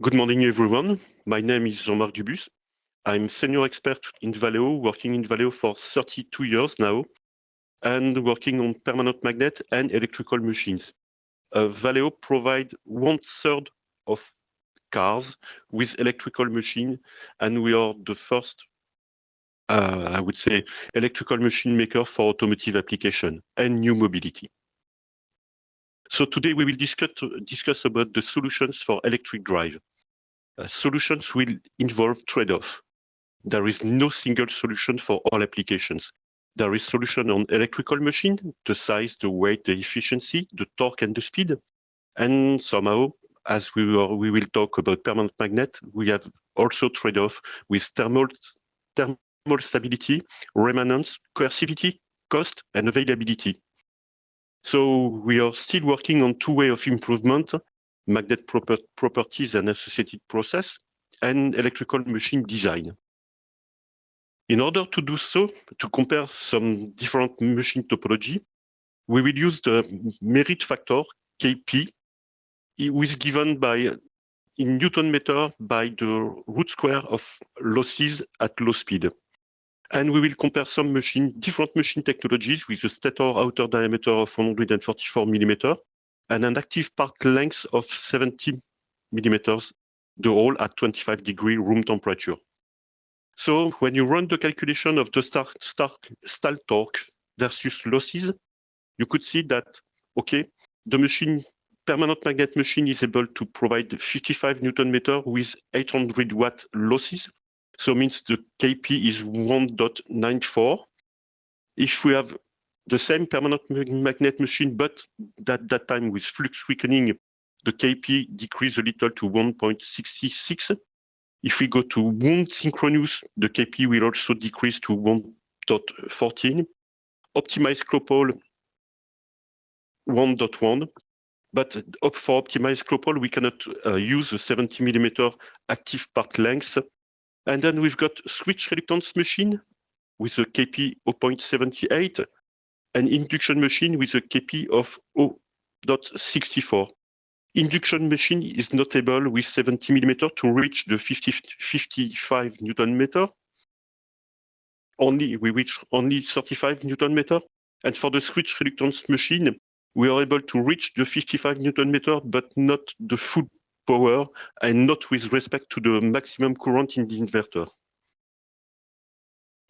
Good morning, everyone. My name is Jean-Marc Dubus. I'm senior expert in Valeo, working in Valeo for 32 years now, and working on permanent magnet and electrical machines. Valeo provide 1/3 of cars with electrical machine, and we are the first, I would say, electrical machine maker for automotive application and new mobility. So today we will discuss about the solutions for electric drive. Solutions will involve trade-off. There is no single solution for all applications. There is solution on electrical machine, the size, the weight, the efficiency, the torque and the speed. And somehow, as we will talk about permanent magnet, we have also trade-off with thermal stability, remanence, coercivity, cost, and availability. So we are still working on two ways of improvement: magnet properties and associated process, and electrical machine design. In order to do so, to compare some different machine topology, we will use the merit factor, Kp. It was given by, in Newton meter, by the root square of losses at low speed. And we will compare some different machine technologies with a stator outer diameter of 144 millimeter and an active part length of 70 millimeters, the whole at 25-degree room temperature. So when you run the calculation of the stall torque versus losses, you could see that, okay, the permanent magnet machine is able to provide 55 Newton meter with 800 watt losses. So means the Kp is 1.94. If we have the same permanent magnet machine, but at that time with flux weakening, the Kp decrease a little to 1.66. If we go to wound synchronous, the Kp will also decrease to 1.14. Optimized clopole, 1.1. But for optimized clopole, we cannot use a 70 millimeter active part length. And then we've got switch reluctance machine with a Kp 0.78 and induction machine with a Kp of 0.64. Induction machine is not able with 70 millimeter to reach the 55 Newton meter. We reach only 35 Newton meter. And for the switch reluctance machine, we are able to reach the 55 Newton meter, but not the full power and not with respect to the maximum current in the inverter.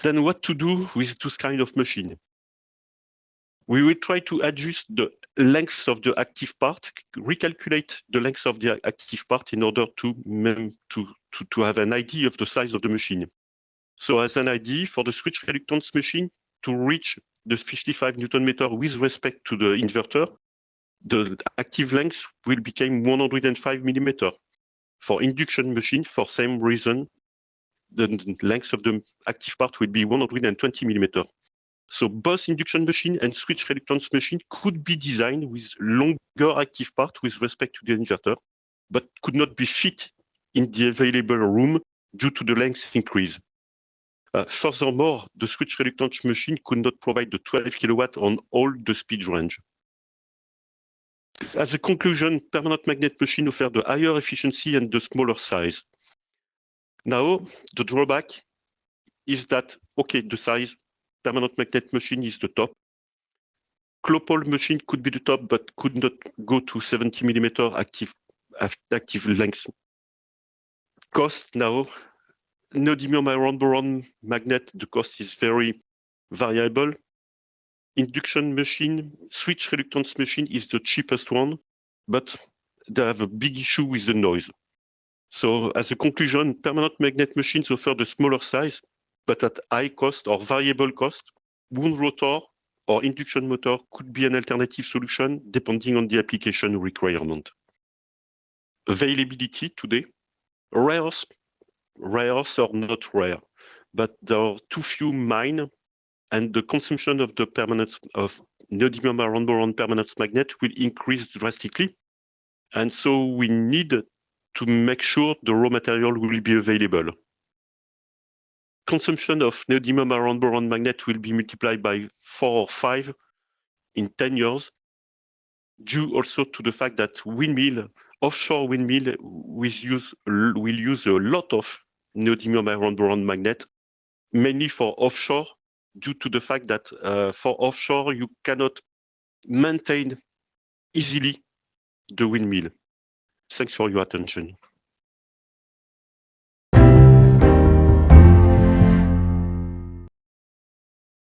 Then what to do with this kind of machine? We will try to adjust the length of the active part, recalculate the length of the active part in order to have an idea of the size of the machine. So as an idea for the switch reluctance machine, to reach the 55 Newton meter with respect to the inverter, the active length will become 105 millimeter. For induction machine, for same reason, the length of the active part will be 120 millimeter. So both induction machine and switch reluctance machine could be designed with longer active part with respect to the inverter, but could not be fit in the available room due to the length increase. Furthermore, the switch reluctance machine could not provide the 12 kilowatt on all the speed range. As a conclusion, permanent magnet machine offer the higher efficiency and the smaller size. Now, the drawback is that, okay, the size, permanent magnet machine is the top. Clopole machine could be the top, but could not go to 70 millimeter active length. Cost now, neodymium iron boron magnet, the cost is very variable. Induction machine, switch reluctance machine is the cheapest one, but they have a big issue with the noise. So as a conclusion, permanent magnet machines offer the smaller size, but at high cost or variable cost. Wound rotor or induction motor could be an alternative solution depending on the application requirement. Availability today, rares are not rare, but there are too few mine, and the consumption of the neodymium iron boron permanent magnet will increase drastically. And so we need to make sure the raw material will be available. Consumption of neodymium iron boron magnet will be multiplied by 4 or 5 in 10 years, due also to the fact that windmills offshore windmill will use a lot of neodymium iron boron magnet, mainly for offshore, due to the fact that for offshore you cannot maintain easily the windmill. Thanks for your attention.